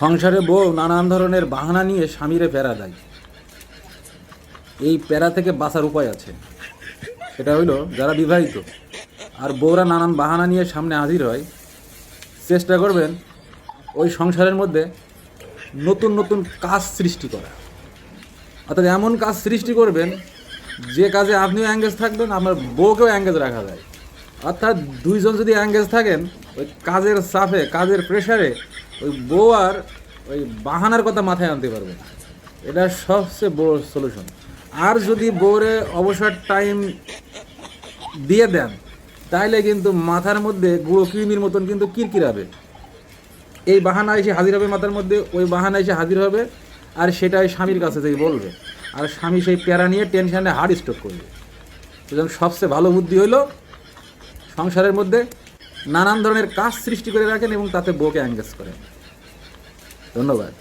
সংসারে বউ নানান ধরনের বাহানা নিয়ে স্বামীরে প্যারা দেয়। এই প্যারা থেকে বাঁচার উপায় আছে, সেটা হইল যারা বিবাহিত আর বউরা নানান বাহানা নিয়ে সামনে হাজির হয়, চেষ্টা করবেন ওই সংসারের মধ্যে নতুন নতুন কাজ সৃষ্টি করা। অর্থাৎ এমন কাজ সৃষ্টি করবেন যে কাজে আপনিও অ্যাঙ্গেজ থাকবেন, আপনার বউকেও অ্যাঙ্গেজ রাখা যায়। অর্থাৎ দুইজন যদি অ্যাঙ্গেজ থাকেন, ওই কাজের চাপে, কাজের প্রেশারে ওই বউ আর ওই বাহানার কথা মাথায় আনতে পারবে না। এটা সবচেয়ে বড় সলিউশন। আর যদি বউরে অবসর টাইম দিয়ে দেন, তাইলে কিন্তু মাথার মধ্যে গুঁড়ো কৃমির মতন কিন্তু কিরকিরাবে। এই বাহানা এসে হাজির হবে মাথার মধ্যে, ওই বাহানা এসে হাজির হবে, আর সেটাই স্বামীর কাছে থেকে বলবে, আর স্বামী সেই প্যারা নিয়ে টেনশনে হার্ট স্ট্রোক করবে। সুতরাং সবচেয়ে ভালো বুদ্ধি হলো সংসারের মধ্যে নানান ধরনের কাজ সৃষ্টি করে রাখেন এবং তাতে বউকে এঙ্গেজ করেন। ধন্যবাদ।